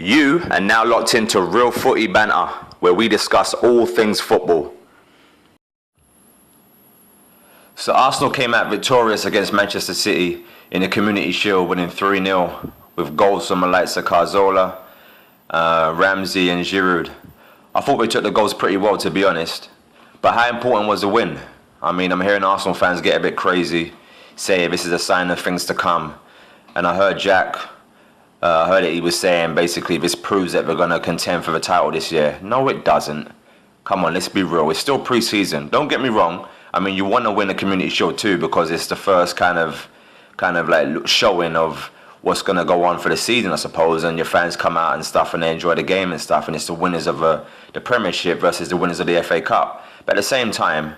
You are now locked into Real Footy Banter, where we discuss all things football. So Arsenal came out victorious against Manchester City in the Community Shield, winning 3-0 with goals from the likes of Cazorla, Ramsey and Giroud. I thought we took the goals pretty well, to be honest. But how important was the win? I mean, I'm hearing Arsenal fans get a bit crazy, say this is a sign of things to come. And I heard Jack, I heard that he was saying basically this proves that we're going to contend for the title this year. No, it doesn't. Come on, let's be real. It's still pre-season. Don't get me wrong. I mean, you want to win the Community Shield too, because it's the first kind of like showing of what's going to go on for the season, I suppose, and your fans come out and stuff and they enjoy the game and stuff, and it's the winners of the Premiership versus the winners of the FA Cup. But at the same time,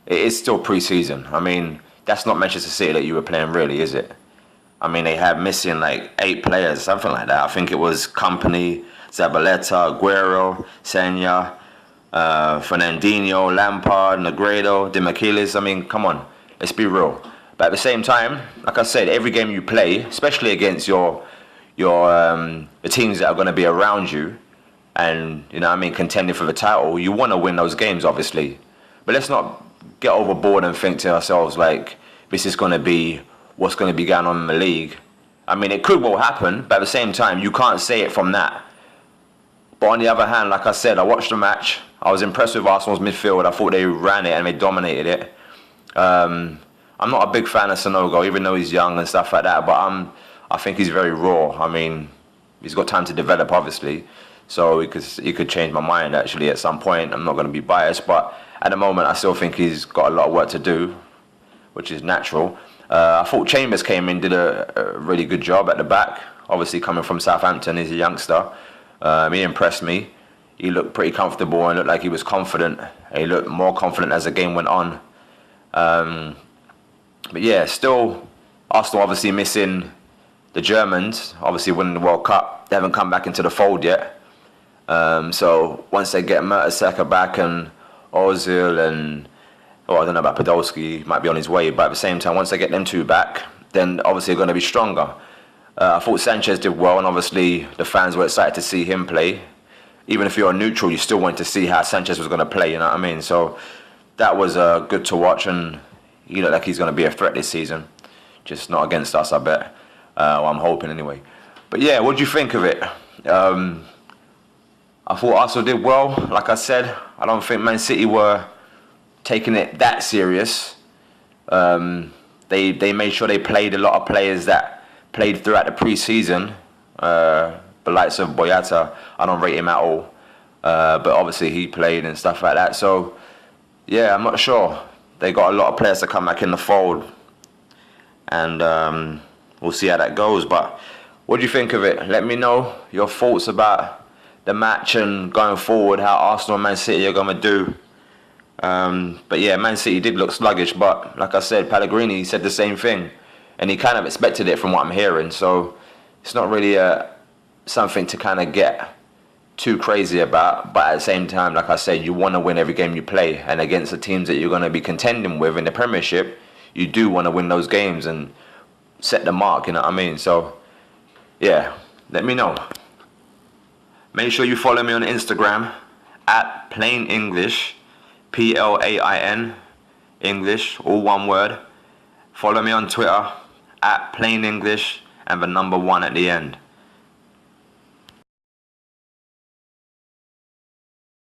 it is still pre-season. I mean, that's not Manchester City that you were playing, really, is it? I mean, they had missing like 8 players, something like that. I think it was Company, Zabaleta, Aguero, Senya, Fernandinho, Lampard, Negredo, Demichelis. I mean, come on, let's be real. But at the same time, like I said, every game you play, especially against the teams that are going to be around you, and you know what I mean, contending for the title, you want to win those games, obviously. But let's not get overboard and think to ourselves like this is going to be what's going to be going on in the league. I mean, it could well happen, but at the same time, you can't say it from that. But on the other hand, like I said, I watched the match. I was impressed with Arsenal's midfield. I thought they ran it and they dominated it. I'm not a big fan of Sonogo, even though he's young and stuff like that, but I think he's very raw. I mean, he's got time to develop, obviously, so he could change my mind, actually, at some point. I'm not going to be biased, but at the moment, I still think he's got a lot of work to do, which is natural. I thought Chambers came in, did a really good job at the back. Obviously, coming from Southampton, he's a youngster. He impressed me. He looked pretty comfortable and looked like he was confident. He looked more confident as the game went on. But yeah, still, Arsenal obviously missing the Germans, obviously winning the World Cup. They haven't come back into the fold yet. So once they get Mertesacker back and Ozil and, I don't know about Podolski, might be on his way, but at the same time, once they get them two back, then obviously they're going to be stronger. I thought Sanchez did well, and obviously the fans were excited to see him play. Even if you're a neutral, you still wanted to see how Sanchez was going to play, you know what I mean? So that was good to watch, and he looked like he's going to be a threat this season. Just not against us, I bet. Well, I'm hoping anyway. But yeah, what do you think of it? I thought Arsenal did well. Like I said, I don't think Man City were taking it that serious. They made sure they played a lot of players that played throughout the pre-season. The likes of Boyata, I don't rate him at all. But obviously he played and stuff like that. So yeah, I'm not sure. They got a lot of players to come back in the fold. And we'll see how that goes. But what do you think of it? Let me know your thoughts about the match and going forward, how Arsenal and Man City are going to do. But yeah, Man City did look sluggish, but like I said, Pellegrini said the same thing, and he kind of expected it from what I'm hearing, so it's not really something to kind of get too crazy about. But at the same time, like I said, you want to win every game you play, and against the teams that you're going to be contending with in the Premiership, you do want to win those games and set the mark, you know what I mean? So yeah, let me know. Make sure you follow me on Instagram at Plain English, PLAIN English, all one word. Follow me on Twitter at Plain English and the number 1 at the end.